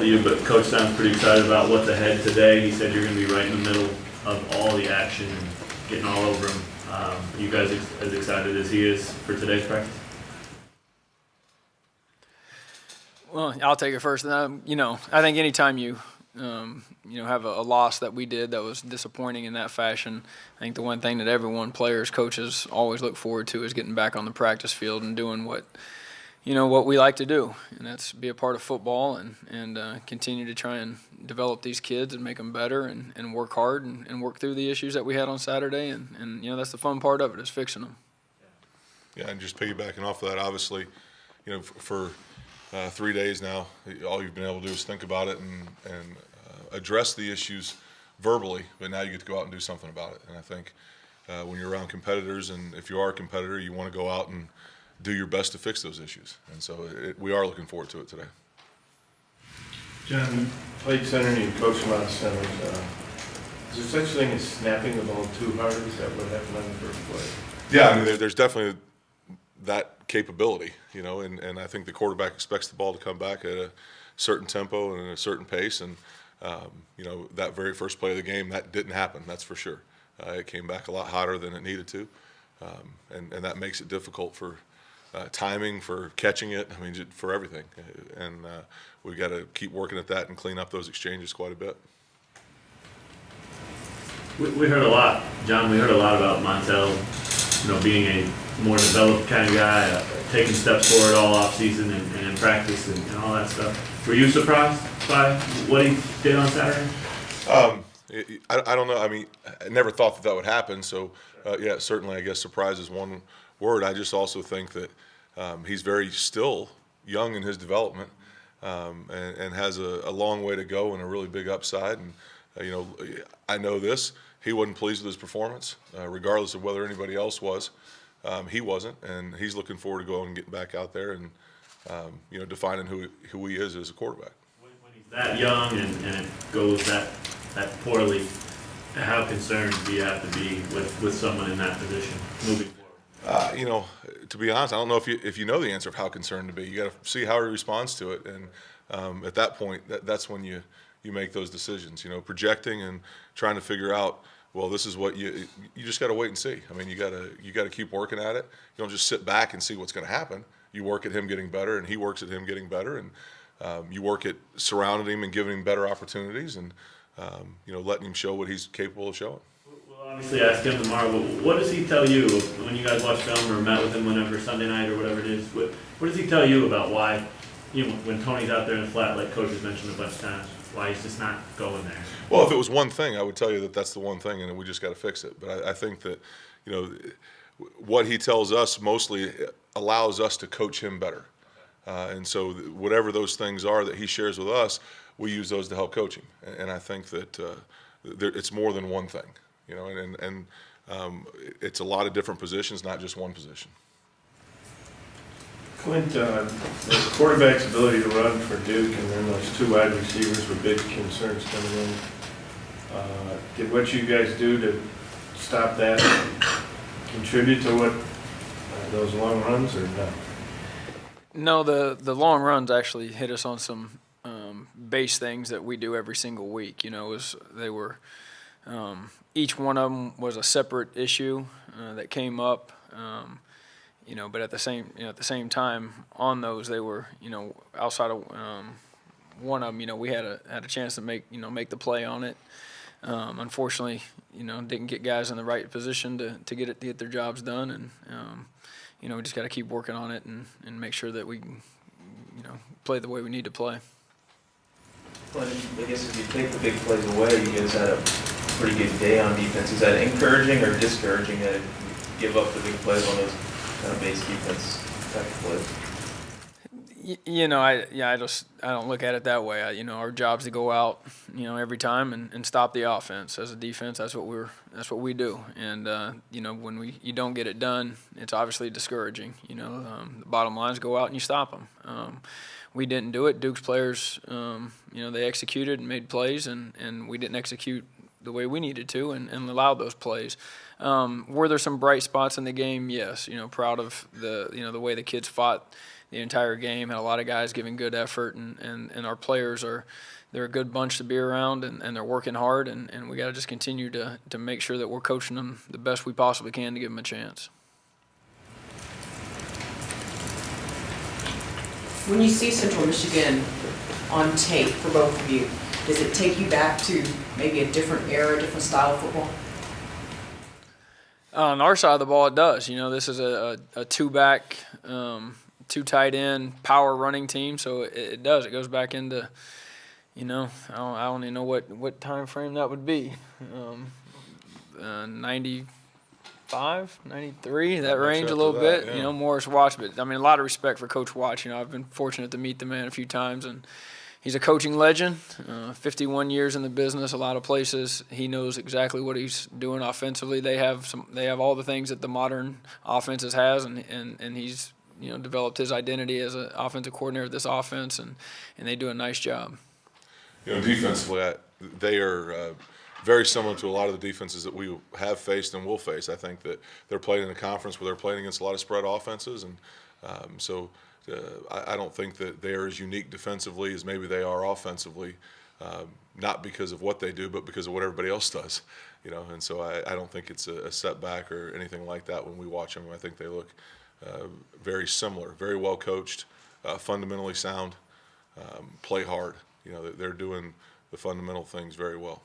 you, but Coach sounds pretty excited about what's ahead today. He said you're going to be right in the middle of all the action and getting all over him. Are you guys as excited as he is for today's practice? Well, I'll take it first. I think anytime you have a loss that we did that was disappointing in that fashion, I think the one thing that everyone, players, coaches, always look forward to is getting back on the practice field and doing what we like to do, and that's be a part of football and continue to try and develop these kids and make them better and work hard and work through the issues that we had on Saturday, and that's the fun part of it, is fixing them. Yeah, and just piggybacking off of that, obviously, for 3 days now, all you've been able to do is think about it and address the issues verbally, but now you get to go out and do something about it. And I think when you're around competitors, and if you are a competitor, you want to go out and do your best to fix those issues. And so we are looking forward to it today. John, you played center and you coached a lot of centers. Is there such thing as snapping the ball too hard? Is that what happened on the first play? Yeah, I mean, there's definitely that capability, and I think the quarterback expects the ball to come back at a certain tempo and at a certain pace. And, that very first play of the game, that didn't happen, that's for sure. It came back a lot hotter than it needed to, and that makes it difficult for timing, for catching it, for everything. And we've got to keep working at that and clean up those exchanges quite a bit. We heard a lot, John, about Montel, being a more developed kind of guy, taking steps forward all off season and in practice and all that stuff. Were you surprised by what he did on Saturday? I don't know. I never thought that would happen. So, yeah, certainly I guess surprise is one word. I just also think that he's very still young in his development and has a long way to go and a really big upside. And, I know this. He wasn't pleased with his performance, regardless of whether anybody else was. He wasn't, and he's looking forward to going and getting back out there and, defining who he is as a quarterback. When he's that young and it goes that poorly, how concerned do you have to be with someone in that position moving forward? To be honest, I don't know if you know the answer of how concerned to be. You got to see how he responds to it, and at that point, that's when you make those decisions. Projecting and trying to figure out, well, this is what you just got to wait and see. You got to keep working at it. You don't just sit back and see what's going to happen. You work at him getting better, and he works at him getting better, and you work at surrounding him and giving him better opportunities, and letting him show what he's capable of showing. We'll obviously ask him tomorrow, but what does he tell you when you guys watch film or met with him whenever, Sunday night or whatever it is? What does he tell you about why, when Tony's out there in the flat, like Coach has mentioned a bunch of times, why he's just not going there? Well, if it was one thing, I would tell you that that's the one thing, and we just got to fix it. But I think that, what he tells us mostly allows us to coach him better. And so whatever those things are that he shares with us, we use those to help coach him. And I think that it's more than one thing, and it's a lot of different positions, not just one position. Clint, the quarterback's ability to run for Duke, and then those two wide receivers were big concerns coming in. Did what you guys do to stop that contribute to what those long runs, or no? No, the long runs actually hit us on some base things that we do every single week. They were each one of them was a separate issue that came up. But at the same time on those, they were outside of one of them. We had a chance to make the play on it. Unfortunately, didn't get guys in the right position to get their jobs done, and we just got to keep working on it and make sure that we play the way we need to play. Well, I guess if you take the big plays away, you guys had a pretty good day on defense. Is that encouraging or discouraging that you give up the big plays on those kind of base defense type of plays? I don't look at it that way. Our job's to go out, every time and stop the offense. As a defense, that's what we do. And when you don't get it done, it's obviously discouraging. The bottom line is go out and you stop them. We didn't do it. Duke's players, they executed and made plays, and we didn't execute the way we needed to and allowed those plays. Were there some bright spots in the game? Yes. Proud of the way the kids fought the entire game. Had a lot of guys giving good effort, and our players they're a good bunch to be around, and they're working hard, and we got to just continue to make sure that we're coaching them the best we possibly can to give them a chance. When you see Central Michigan on tape for both of you, does it take you back to maybe a different era, a different style of football? On our side of the ball, it does. This is a two-back, two tight end power running team, so it does. It goes back into, I don't even know what time frame that would be. 95, 93, that range a little bit. Yeah. Morris Watts, but I mean, a lot of respect for Coach Watts. I've been fortunate to meet the man a few times, and he's a coaching legend, 51 years in the business, a lot of places. He knows exactly what he's doing offensively. They have all the things that the modern offenses has, and he's developed his identity as an offensive coordinator of this offense, and they do a nice job. Defensively, they are very similar to a lot of the defenses that we have faced and will face. I think that they're playing in a conference where they're playing against a lot of spread offenses, and so I don't think that they're as unique defensively as maybe they are offensively, not because of what they do, but because of what everybody else does. And so I don't think it's a setback or anything like that when we watch them. I think they look very similar, very well coached, fundamentally sound, play hard. They're doing the fundamental things very well.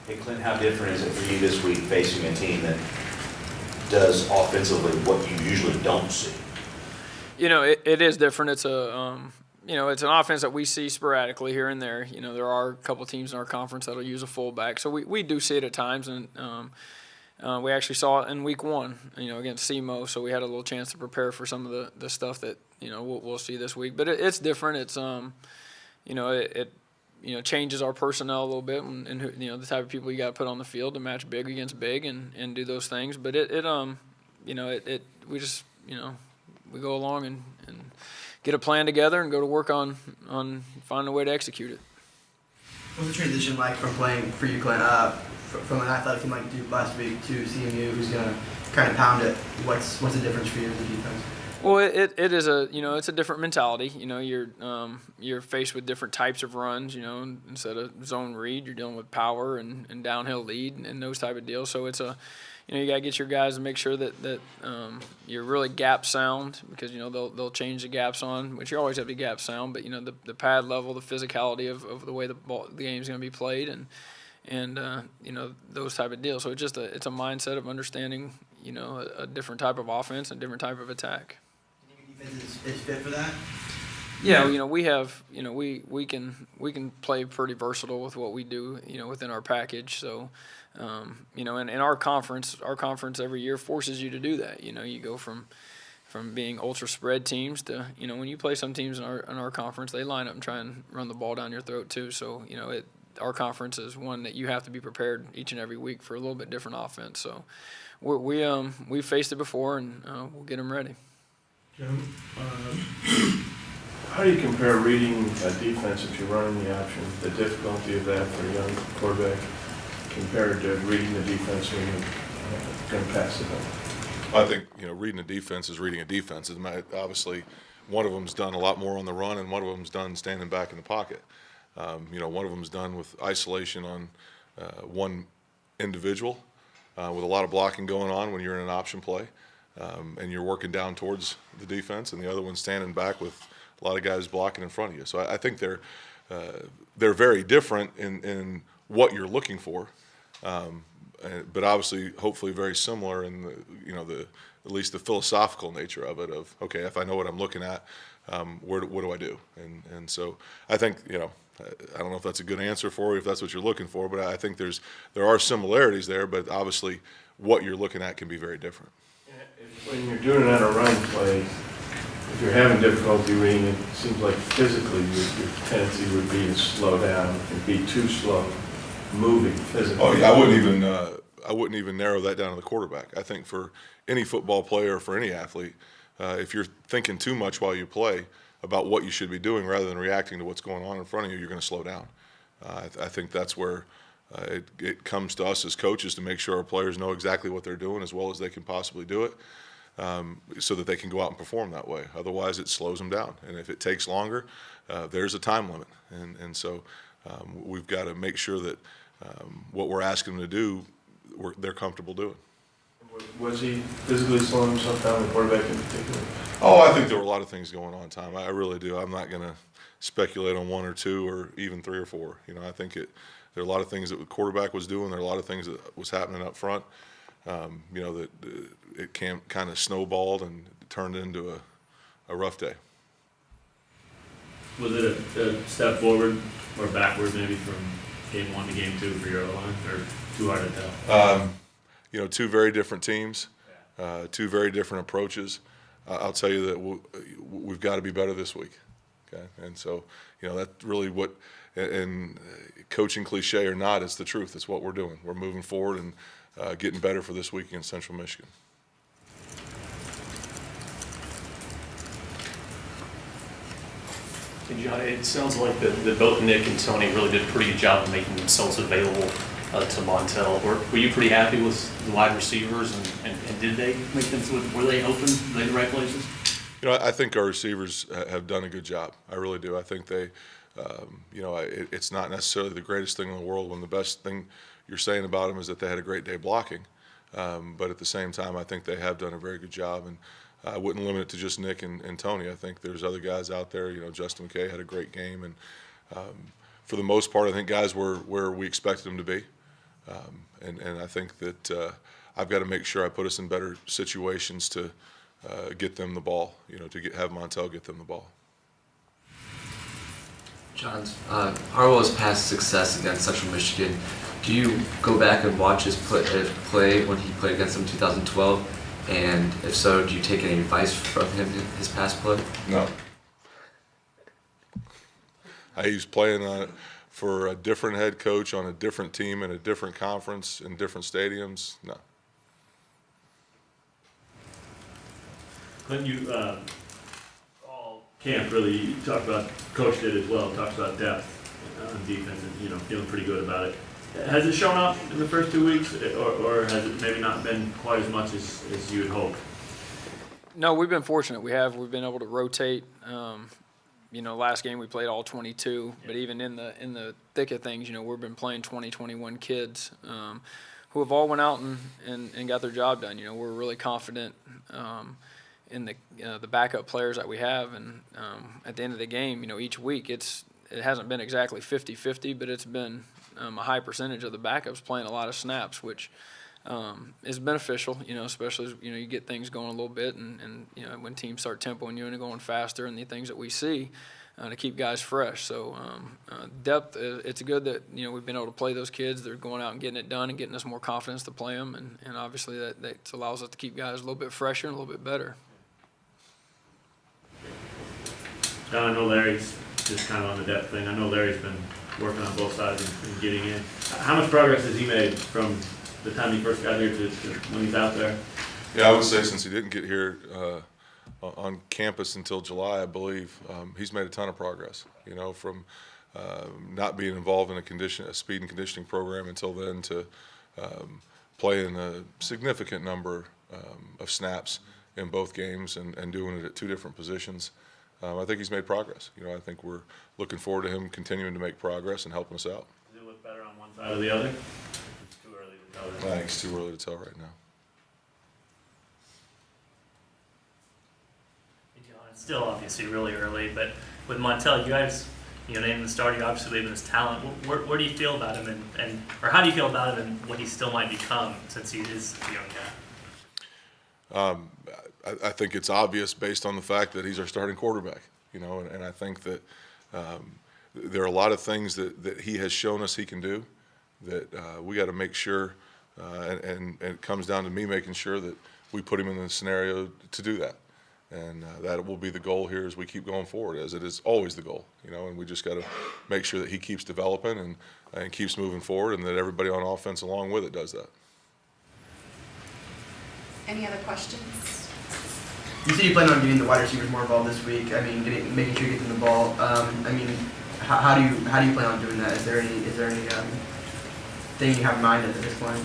Hey, Clint, how different is it for you this week facing a team that does offensively what you usually don't see? It is different. It's it's an offense that we see sporadically here and there. There are a couple teams in our conference that'll use a fullback, so we do see it at times, and we actually saw it in week 1, against SEMO, so we had a little chance to prepare for some of the stuff that we'll see this week. But it's different. It's it changes our personnel a little bit, and the type of people you got to put on the field to match big against big and do those things. But we just we go along and get a plan together and go to work on finding a way to execute it. What's the transition like from playing for you, Clint, from an athletic team like Duke last week to CMU, who's going to kind of pound it? What's the difference for you as a defense? Well, it is it's a different mentality. You're faced with different types of runs. Instead of zone read, you're dealing with power and downhill lead and those type of deals. So it's you got to get your guys to make sure that you're really gap sound, because they'll change the gaps on, which you always have to be gap sound. But the pad level, the physicality of the way the game's going to be played, and those type of deals. So it's a mindset of understanding a different type of offense and different type of attack. Is fit for that? Yeah, we have, we can play pretty versatile with what we do, within our package. So, and our conference every year forces you to do that. You go from being ultra spread teams to, when you play some teams in our conference, they line up and try and run the ball down your throat too. So, our conference is one that you have to be prepared each and every week for a little bit different offense. So, we've faced it before, and we'll get them ready. Jim, how do you compare reading a defense if you're running the option, the difficulty of that for a young quarterback, compared to reading the defense when you're going to pass it up? I think reading a defense is reading a defense. Obviously, one of them's done a lot more on the run, and one of them's done standing back in the pocket. One of them's done with isolation on one individual, with a lot of blocking going on when you're in an option play. And you're working down towards the defense, and the other one's standing back with a lot of guys blocking in front of you. So I think they're very different in what you're looking for, but obviously, hopefully, very similar in at least the philosophical nature of it. Of okay, if I know what I'm looking at, what do I do? And so I think I don't know if that's a good answer for you, if that's what you're looking for, but I think there are similarities there, but obviously, what you're looking at can be very different. When you're doing it on a run play, if you're having difficulty reading it, it seems like physically your tendency would be to slow down and be too slow moving physically. Oh yeah, I wouldn't even narrow that down to the quarterback. I think for any football player or for any athlete, if you're thinking too much while you play about what you should be doing rather than reacting to what's going on in front of you, you're going to slow down. I think that's where it comes to us as coaches to make sure our players know exactly what they're doing as well as they can possibly do it. so that they can go out and perform that way. Otherwise, it slows them down. And if it takes longer, there's a time limit. And so we've got to make sure that what we're asking them to do, they're comfortable doing. Was he physically slowing himself down, the quarterback in particular? Oh, I think there were a lot of things going on, Tom. I really do. I'm not going to speculate on one or two or even three or four. You know, I think there are a lot of things that the quarterback was doing. There are a lot of things that was happening up front. You know, that it kind of snowballed and turned into a rough day. Was it a step forward or backward maybe from game 1 to game 2 for your O-line, or too hard to tell? You know, two very different teams, two very different approaches. I'll tell you that we've got to be better this week. Okay, and so you know that's really what, and coaching cliche or not, it's the truth. It's what we're doing. We're moving forward and getting better for this week against Central Michigan. And John, it sounds like that both Nick and Tony really did a pretty good job of making themselves available to Montel. Were you pretty happy with the wide receivers, and did they make them, were they open? Were they in the right places? You know, I think our receivers have done a good job. I really do. I think they, you know, it's not necessarily the greatest thing in the world when the best thing you're saying about them is that they had a great day blocking. But at the same time, I think they have done a very good job. And I wouldn't limit it to just Nick and Tony. I think there's other guys out there. You know, Justin McKay had a great game. And for the most part, I think guys were where we expected them to be. And I think that I've got to make sure I put us in better situations to get them the ball, you know, to have Montel get them the ball. Johns, Harwell's past success against Central Michigan, do you go back and watch his play when he played against them in 2012? And if so, do you take any advice from him, his past play? No. He's playing for a different head coach on a different team in a different conference in different stadiums. No. Clint, you all camp really, you talked about, Coach did as well, talked about depth on defense and, you know, feeling pretty good about it. Has it shown up in the first 2 weeks, or has it maybe not been quite as much as you had hoped? No, we've been fortunate. We've been able to rotate. You know, last game we played all 22, but even in the thick of things, you know, we've been playing 20, 21 kids who have all went out and got their job done. You know, we're really confident in the backup players that we have, and at the end of the game, you know, each week it hasn't been exactly 50-50, but it's been a high percentage of the backups playing a lot of snaps, which is beneficial, you know, especially as, you know, you get things going a little bit, and you know, when teams start tempoing you and going faster, and the things that we see to keep guys fresh. So depth, it's good that, you know, we've been able to play those kids. They're going out and getting it done and getting us more confidence to play them, and obviously that allows us to keep guys a little bit fresher and a little bit better. John, I know Larry's just kind of on the depth thing. I know Larry's been working on both sides and getting in. How much progress has he made from the time he first got here to when he's out there? Yeah, I would say since he didn't get here on campus until July, I believe, he's made a ton of progress. You know, from not being involved in a speed and conditioning program until then to playing a significant number of snaps in both games and doing it at two different positions. I think he's made progress. You know, I think we're looking forward to him continuing to make progress and helping us out. Does it look better on one side or the other? It's too early to tell. I think it's too early to tell right now. It's still obviously really early, but with Montel, you guys, you know, named the starter, you obviously believe in his talent. Where do you feel about him, or how do you feel about him and what he still might become since he is a young guy? I think it's obvious based on the fact that he's our starting quarterback, you know, and I think that there are a lot of things that he has shown us he can do that we got to make sure, and it comes down to me making sure that we put him in the scenario to do that. And that will be the goal here as we keep going forward, as it is always the goal, you know, and we just got to make sure that he keeps developing and keeps moving forward, and that everybody on offense along with it does that. Any other questions? You said you plan on getting the wide receivers more involved this week. I mean, making sure you get them the ball. I mean, how do you plan on doing that? Is there any thing you have in mind at this point?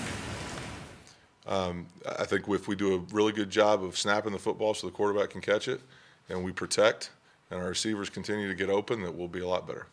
I think if we do a really good job of snapping the football so the quarterback can catch it, and we protect, and our receivers continue to get open, that we'll be a lot better.